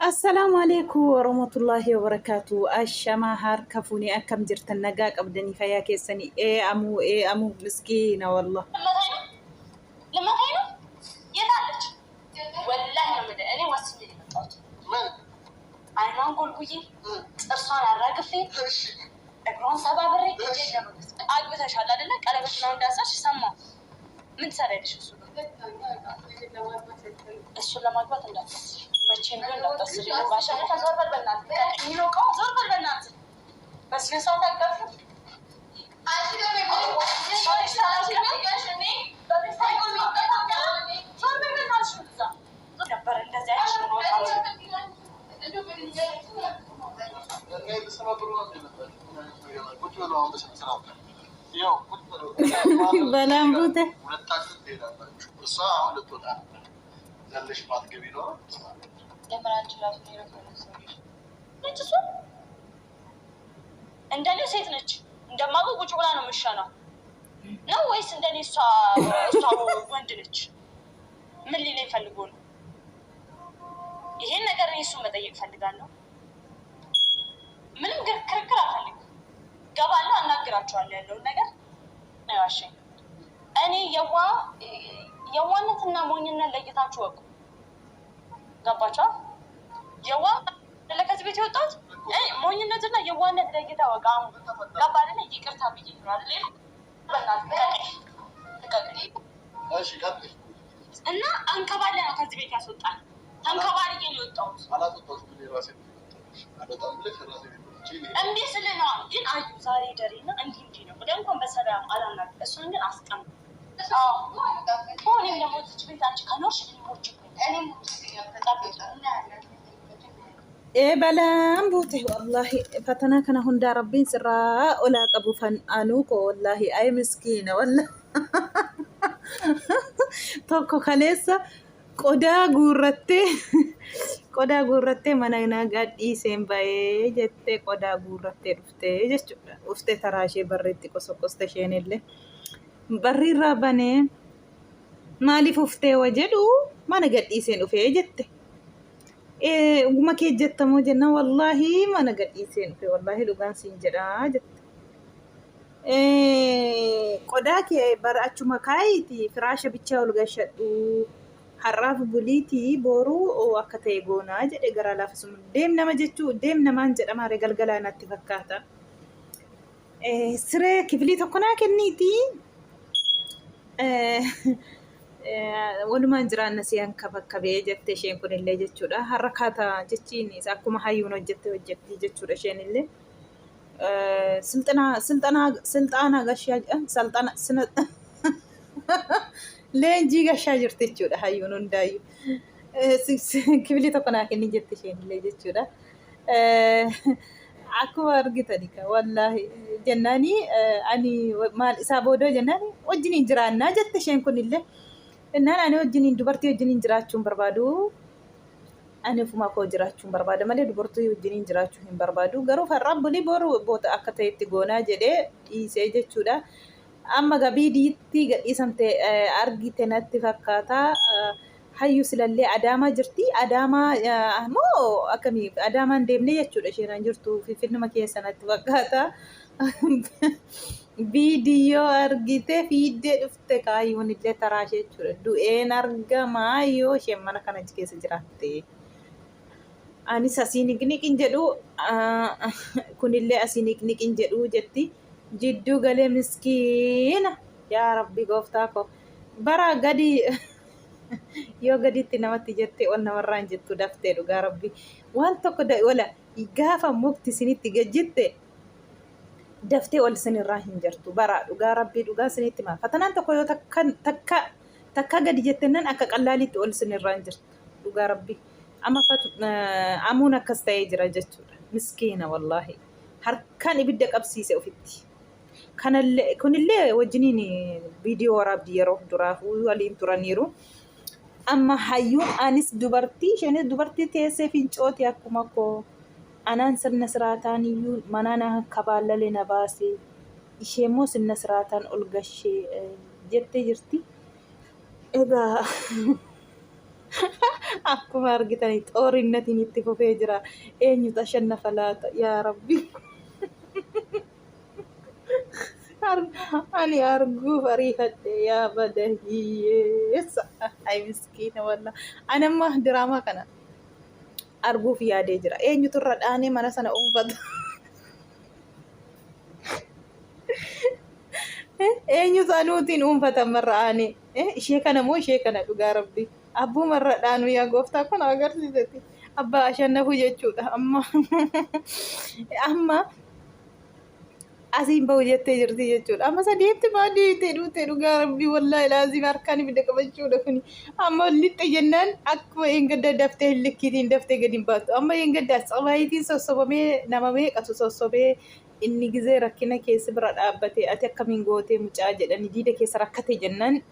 السلام عليكم ورحمة الله وبركاته. الشما هار كفوني أكم جرت النجاك أبدني فيا كيسني إيه أمو مسكينة والله. لما غيره يدالج والله ما بدي أنا واسمي اللي بطلت. أنا ما نقول بيجي أرسل على الرقفي أقرون سبعة بري أقبل إيش هذا لك أنا بس ما نداسش سما من سنة إيش السلة ما قبلت لا ما تشينون لا تصير عشان إحنا زور بالبنات كأنه كم زور بالبنات بس نسوي القفل عشان يقول شو اشتغل عشاني بس هيقول لي زور بالبنات شو ذا كبر النزاع بلام بوته እንደኔ ሴት ነች እንደማውቀው ቁጭ ብላ ነው የምትሸናው ነው ወይስ እንደኔ እሷ ወንድ ነች? ምን ሊለኝ ፈልጎ ነው? ይሄን ነገር እሱን መጠየቅ ፈልጋለሁ። ምንም ክርክር አልፈልግም። ገባለሁ፣ አናግራቸዋለሁ ያለውን ነገር አይዋሸኝ። እኔ የዋነትና ሞኝነት ለይታችሁ ወቁ። ገባችሁ? የዋ ለከዚህ ቤት የወጣሁት ሞኝነትና የዋነት ለይታ ወቃ። ገባ አይደል? ይቅርታ ብዬ ነው አይደል? እና አንከባለ ነው ከዚህ ቤት ያስወጣል። አንከባለ ነው የወጣሁት። እንዴ ስለና ግን አዩ ዛሬ ደሬና እንዴ ነው ወደ እንኳን በሰላም አላናት እሱን ግን አስቀም እኔም ደግሞ እዚህ ቤት አንቺ ከኖርሽ ሊሞች እኔም إيه بلام بوته والله فتنا كنا هندا ربين سراء ولا قبو فن أنوك والله أي مسكينة والله توكو خليسة qodaa guurrattee mana gadhiiseen bahee jettee qodaa guurrattee dhuftee taraa ishee barreetti qosoqqoste isheen illee barri irraa banee maaliif uftee wa jedhu mana gadhiiseen dhufee jette. Uguma kee jettamoo jenna wallahi mana gadhiiseen dhufe wallahi dhugaan siin jedhaa jette. Qodaa kee bara achuma kaayiti firaasha bichaa ol gashadhu. Har'aaf buliitii boruu akka ta'e goonaa jedhe gara laafisuma deem namaan jedhama ree galgalaa natti fakkaata. Siree kifilii tokko naa kenniiti. Walumaan jiraanna si hanka bakka ba'ee jette isheen kunillee jechuudha. Har'a kaata jechiin akkuma hayyuun hojjetti jechuudha isheen illee. Silxaana gashaa leenjii gashaa jirti jechuudha hayyuun hundaayyuu. Kifilii tokko naa kenni jette isheen illee jechuudha. Akkuma argitani wallahi jennaani ani maal isaa boodoo jennaani wajjiniin jiraannaa jette isheen kunillee. Innaan ani wajjiniin dubartii wajjiniin jiraachuun barbaadu. Ani ufuma koo jiraachuun barbaada malee dubartii wajjiniin jiraachuu hin barbaadu. Garuu farraan bulii boru boota akka ta'etti goonaa jedhee dhiisee jechuudha. Amma gabii diitti gadhiisamte argite natti fakkaata. Hayyu silallee Adaamaa jirti. Adaamaa moo akkamii Adaamaan deemnee jechuudha isheen jirtu Finfinnuma keessa natti fakkaata. Viidiyoo argite fiiddee dhufte kaayuun illee taraashee jechuudha. Du'een argamaa yoo isheen mana kana keessa jiraatte. Anis asii niqniqin jedhu kunillee asii niqniqin jedhu jetti. Jidduu galee miskiina yaa rabbi gooftaa koo bara gadi yoo gaditti namatti jettee ol namarraan jettu daftee dhugaa rabbi waan tokko wala gaafa mukti sinitti gajjitte daftee ol sinirraa hin jirtu bara dhugaa rabbi dhugaa sinitti maa fatanaan tokko yoo takka gadi jettennan akka qallaalitti ol sinirraa hin jirtu dhugaa rabbi amuun akkas ta'ee jira jechuudha miskiina wallahi harkaan ibidda qabsiise ofitti. Kunillee wajjiniin viidiyoo waraabdi yeroo duraafuu waliin turaniiru. Amma hayyuun anis dubartii isheenis dubartii teessee fincooti akkuma koo anaan sirna siraataan iyyuu manaan akka baallalee na baase ishee immoo sirna siraataan ol gashee jettee jirti. Egaa akkuma argitanii xoorinnatiin itti fufee jira. Eenyutu ashanafa laata yaa rabbi. Ani arguuf ariifadhe yaa bada hiyyeessa. Ay miskiina wallah. Ani amma diraamaa kana arguuf yaadee jira. Eenyutu irra dhaanee mana sana uunfata. Eenyutu anuutiin uunfatan marra aanee. Ishee kana moo ishee kana dhugaa rabbi. Abbuu marra dhaanu yaa gooftaa kun agarsiisati. Abbaa ashannafu jechuudha. Amma asiin bahu jettee jirti jechuudha. Amma sadeetti baadiyyiittee dhuutee dhugaa rabbii wallaahi laazima harkaan ibidda qabachuudha kuni. Amma lixxe jennaan akkuma eeggadda daftee hin likkiitiin daftee gadi hin baattu. Amma eeggadda sabaayitiin sossobamee nama meeqatu sossobee inni gizee rakkina keessa bira dhaabbatee ati akkamiin gootee mucaa jedhanii diida keessa rakkate jennaan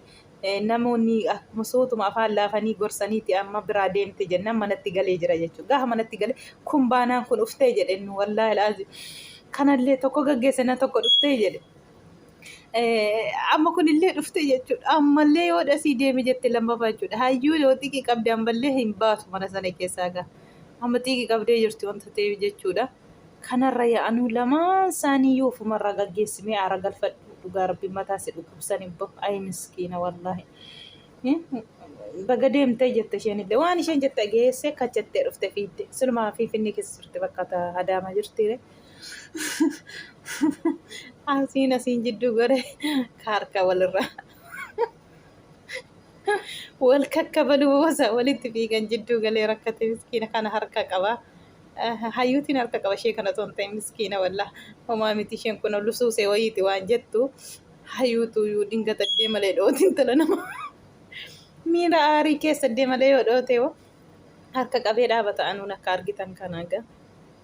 namoonni akkuma sootuma afaan laafanii gorsaniiti amma biraa deemte jennaan manatti galee jira jechuudha. Gaafa manatti galee kun baanaan kun dhuftee jedhen wallaahi laazima. Kanallee tokko gaggeessina tokko dhuftee jedhe. Amma kunillee dhuftee jechuudha. Ammallee yoo dhasii deeme jette lammaffaa jechuudha. Hayyuu yoo xiqqii qabdee ammallee hin baatu mana sana keessaa gaa. Amma xiqqii qabdee jirti wanta ta'eef jechuudha. Kanarra yaa'anuu lamaan isaanii yoo ofumarraa gaggeessimee aara galfadhu dhugaa rabbi mataa si dhukkubsan hin bahu. Ay miskiina wallaahi. Baga deemtee jette isheenillee waan isheen jette geessee kachattee dhufte fiidde. Silumaa fi finni keessa jirti bakka Adaamaa jirti. Asiin jidduu gore harka walirra wal kakkabalu boosa walitti fiigan jidduu galee rakkate miskiina kana harka qaba. Hayyuutiin harka qaba ishee kana osoo hin ta'in miskiina wallah homaa miti isheen kun lusuusee wayiiti waan jettu hayyuutu yoo dhingata deemalee dhootiin tala nama miira aarii keessa deemalee yoo dhoote harka qabee dhaabata anuun akka argitan kana gaa.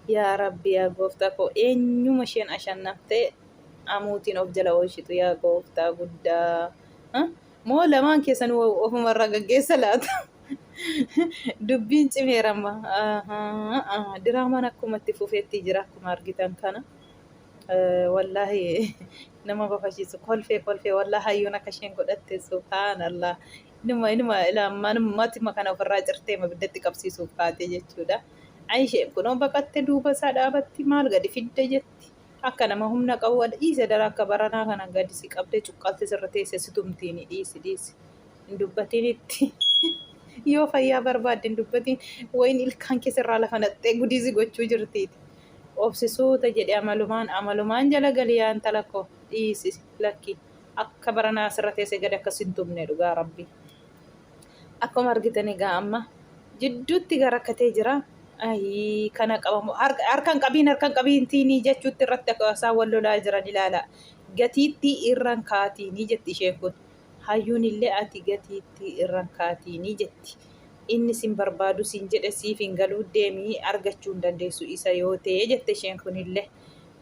Yaa rabbi yaa gooftaa koo eenyuma isheen ashannaftee amuutiin of jala oolchitu yaa gooftaa guddaa. Moo lamaan keessan ofumarraa gaggeessa laata? Dubbiin cimeerama. Diraamaan akkuma itti fufeetti jira akkuma argitan kana. Wallaahi nama bafashiisu kolfee wallaahi hayyuun akka isheen godhatte subhaanallah. Inuma ilaammatti kana ofirraa cirtee ibiddatti qabsiisuuf kaatee jechuudha. Isheen kun baqattee duuba isaa dhaabatti maal gadi fidde jetti. Akka nama humna qabu dhiise dara akka baranaa kana gadi si qabdee cuqqaalte sirra teesse si tumtiin dhiisi. Hin dubbatiin itti. Yoo fayyaa barbaadde hin dubbatiin wayin ilkaan keessarraa lafa naqxee gudiisi gochuu jirtiiti. Obsisuuta jedhe amalumaan jala galii yaa intala koo dhiisi lakki. Akka baranaa sirra teesse gadi akkas hin tumne dhugaa rabbi. Akkuma argitan egaa amma jidduutti garakkatee jira. Kana qabamu harkaan qabiintiinii jechuutti irratti isaan wal lolaa jiran ilaala. Gatiitti irraan kaatiinii jetti isheen kun. Hayyuun illee ati gatiitti irraan kaatiinii jetti. Inni sin barbaadu sin jedhe siif hin galuu deemii argachuu hin dandeessu isa yoo ta'e jette isheen kun illee.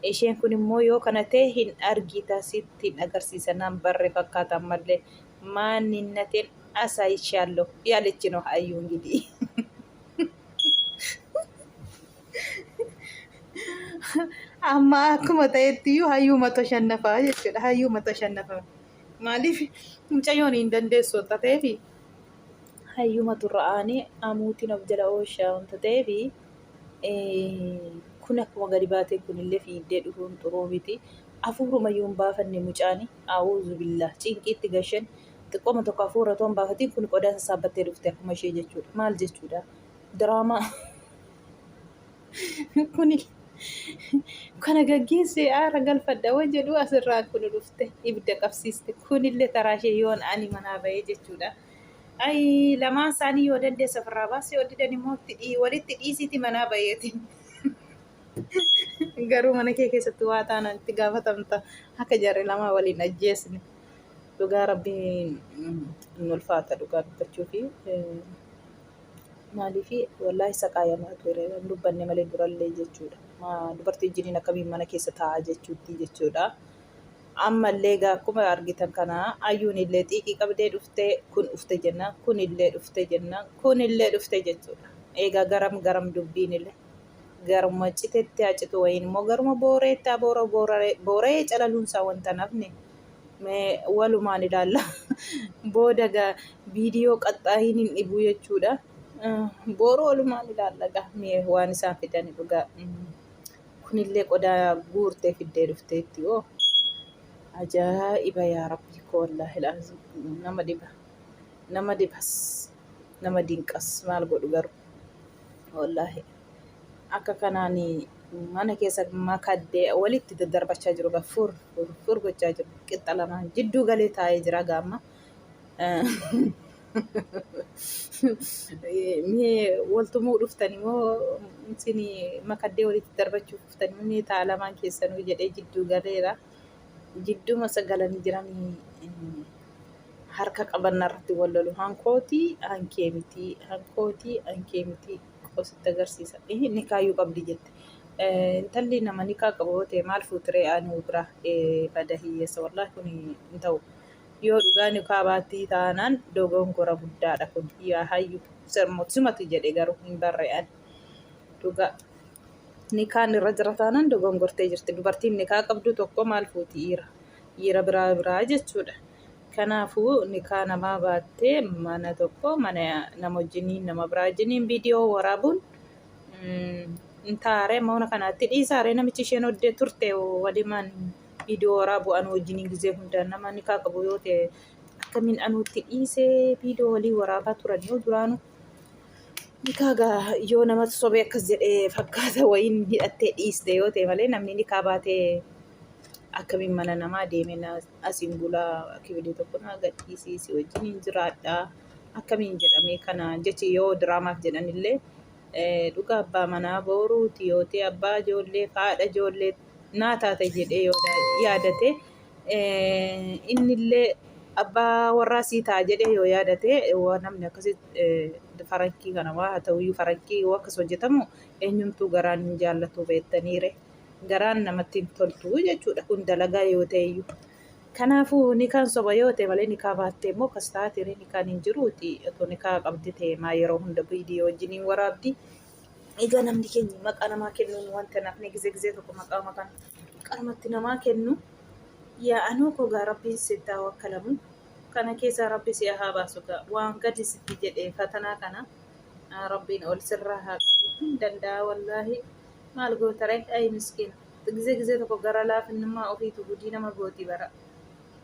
Isheen kun immoo yoo kana ta'e hin argita sitti hin agarsiisa naan barre fakkaatan mallee maaninnateen asaa ishaallo yaalechino hayyuun gidii. Amma akkuma ta'etti iyyuu hayyuumatu shannafaa jechuudha. Hayyuumatu shannafaa. Maaliif mucayyoon hin dandeessu wanta ta'eef hayyuumatu ra'anii amuutiin of jala oolshaa wanta ta'eef kun akkuma gadi baatee kunillee fiiddee dhufuun xuruu miti. Hafuurumayyuu hin baafanne mucaanii awuuzu billaa cinqiitti gashan xiqqooma tokko hafuura otoo hin baafatiin kun qodaa sassaabbattee dhufte akkuma ishee jechuudha. Maal jechuudha? Diraamaa kuni kana gaggeessee aara galfadha waan jedhu asirraa kun dhufte ibidda qabsiiste kunillee taraashee yoon ani manaa bahee jechuudha. Lamaan isaanii yoo dandeessa ofirraa baasee oddidan immoo walitti dhiisiiti manaa baheetiin. Garuu mana kee keessatti waa taanaan itti gaafatamta akka jarri lamaa waliin ajjeesne. Dhugaa rabbiin hin ulfaata dhugaa dubbachuu fi maaliifi wallaahi saqaayamaa ture hin dubbanne malee durallee jechuudha. Dubartii wajjiniin akkamiin mana keessa taa'aa jechuutti jechuudha. Ammallee egaa akkuma argitan kana hayyuun illee xiiqii qabdee dhuftee kun dhufte jennaan kunillee dhufte jennaan kunillee dhufte jechuudha. Egaa garam dubbiin illee garuma citeetti haa citu wayiin immoo garuma booreetti haa booree calaluunsaa wanta nafne walumaan ilaalla. Booda viidiyoo qaxxaayiin hin dhibu jechuudha. Boru walumaan ilaalla mee waan isaan fidan dhugaa. Kunillee qodaa guurtee fiddee dhufteetti yoo. Ajaa'iba yaa rabbi koo wallaahi laazim nama dhiba. Nama dhibas. Nama dinqas maal godhu garuu. Wallaahi. Akka kanaan mana keessa makaddee walitti daddarbachaa jiru fur gochaa jiru qixxa lamaan jidduu galee taa'ee jira gaamma. Mee waltumuu dhuftanii moo isin makaddee walitti darbachuuf dhuftanii mee ta'a lamaan keessanuu jedhee jidduu galeera. Jidduma sagalanii jiranii harka qabannaa irratti wal lolu. Hankootii hankee miti hankootii hankee miti qositti agarsiisa. Inni kaayyuu qabdi jette. Intalli nama nikaa qabu yoo ta'e maal fuuturee ani bira bada hiyyeessa wallaahi kun hin ta'u. Yoo dhugaa nikaa baattii taanaan dogongora guddaadha kun. Yaa hayyu sirmatu jedhe garuu hin barre'an. Dhugaa nikaan irra jira taanaan dogongortee jirti. Dubartiin nikaa qabdu tokko maal fuuti dhiira biraa jechuudha. Kanaafuu nikaa namaa baattee mana tokko mana nama wajjiniin nama biraa wajjiniin viidiyoo waraabuun intaaree mana kanaatti dhiisaaree namichi isheen oddee turte walimaan viidiyoo waraabu anu wajjiniin gizee hundaan nama nikaa qabu yoo ta'e akkamiin anuutti dhiisee viidiyoo walii waraabaa turan yoo duraanu nikaagaa yoo namatti sobee akkas jedhee fakkaata wayiin hidhattee dhiiste yoo ta'e malee namni nikaa baatee akkamiin mana namaa deeme asiin bulaa kibidii tokko naa gadhiisii wajjiniin jiraadhaa akkamiin jedhamee kana jechi yoo diraamaaf jedhanillee dhugaa abbaa manaa boruuti yoo ta'e abbaa ijoollee haadha ijoollee naa taate jedhee yoo yaadate innillee abbaa warraa sii ta'a jedhee yoo yaadate namni akkasitti farankii kana haa ta'uyyuu farankii yoo akkas hojjetamu eenyumtuu garaan hin jaallatu beektaniire. Garaan namatti hin toltu jechuudha kun dalagaa yoo ta'eyyuu. Kanaafuu nikaan soba yoo ta'e malee nikaa baattee immoo akkas taatee nikaan hin jiruuti. Otoo nikaa qabdi ta'e maa yeroo hunda viidiyoo wajjiniin waraabdi. Egaa namni keenya maqaa namaa kennuun wanta nafni gizee tokko maqaa qarmatti namaa kennu. Yaa anuu kogaa rabbiin sittaa wakkalamu. Kana keessaa rabbi si haa baasu waan gadi sitti jedhee fatanaa kana rabbiin ol sirraa haa qabu hin danda'a wallaahi. Maal gootaree ay miskiina gizee tokko gara laafinnummaa ofiitu gudii nama gooti bara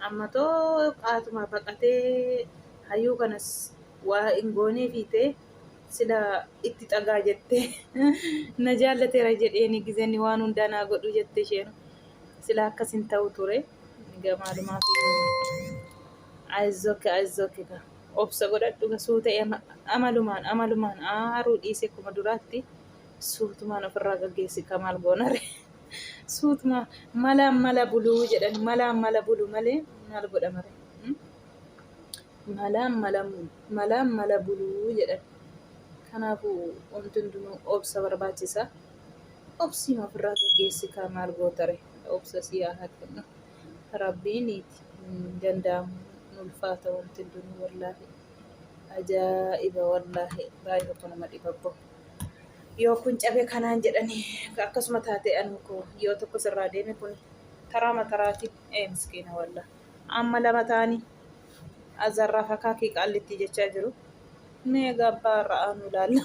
amma too qaatuma baqatee hayyuu kanas waa hin goonee fiitee sila itti xagaa jettee na jaallateera jedheeni gizeenni waan hundaa naa godhu jette isheen sila akkas hin ta'u ture gamaalumaa fi aizoke obsa godhadhu suu ta'e amalumaan aaruu dhiise kuma duraatti. Suutumaan ofirraa gaggeessi kamaal goonare suutuma mala buluu jedhan mala buluu malee maal godhamare mala buluu jedhan. Kanaafuu wanti hundinuu obsa barbaachisa. Obsiima ofirraa gaggeessi kamaal gootare obsa siyaa haa kennu rabbiin danda'amu ulfaata wanti hundinuu wallaahi ajaa'iba wallaahi baay'ee tokko nama dhibabbo. Yoo kun cabee kanaan jedhanii akkasuma taatee anu koo yoo tokko sirraa deeme kun taraa mataraatiin miskiina walla amma lama ta'anii azarraa fakkaakii qaallitti jechaa jiru. Meegaa abbaa ra'aanu ilaalla.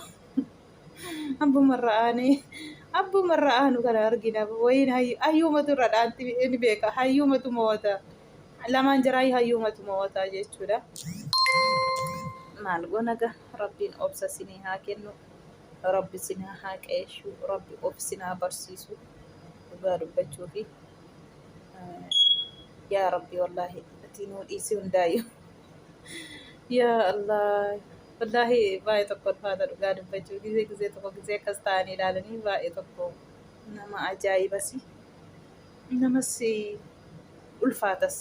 Abbuma ra'aanu kana argina wayiin hayyuumatu irra dhaanti ni beeka hayyuumatu mo'ata lamaan jiraa hayyuumatu mo'ata jechuudha. Maal gonaga rabbiin obsa sinii haa kennu. Rabbi sinaa haa qeessu rabbi of sinaa barsiisu dhugaa dubbachuu fi yaa rabbi wallaahi atiinuu dhiisii hundaayyuu yaa Allah wallaahi baay'ee tokko ulfaata dhugaa dubbachuu gizee tokko gizee akkas ta'anii ilaalanii baay'ee tokko nama ajaa'ibasi namas ulfaatas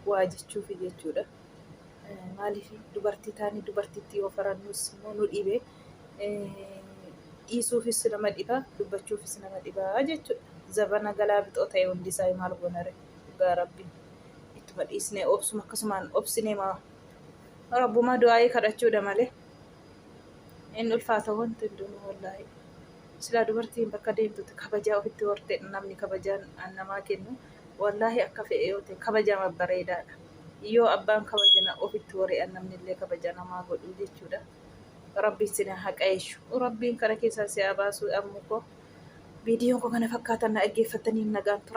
waa jechuufi jechuudha. Maaliif dubartii taanii dubartiitti yoo farannus immoo nu dhibee dhiisuufis nama dhibaa dubbachuufis nama dhibaa jechuudha. Zabana galaa bixoo ta'e hundisaa maal goonare dhugaa rabbiin ittuma dhiisnee obsuma akkasumaan obsinee rabbumaa du'aayii kadhachuudha malee inni ulfaata wanti hundinuu wallaahi. Silaa dubartiin bakka deemtutti kabajaa ofitti hortee namni kabajaan namaa kennu wallahi akka fe'e yoo ta'e kabajama bareedaadha. Yoo abbaan kabajana ofitti hori'an namni illee kabaja namaa godhu jechuudha. Rabbiin sina haqeessu. Rabbiin kana keessaa si haa baasu. Ammoo viidiyoon kun kana fakkaatan na dhaggeeffataniin nagaan tura.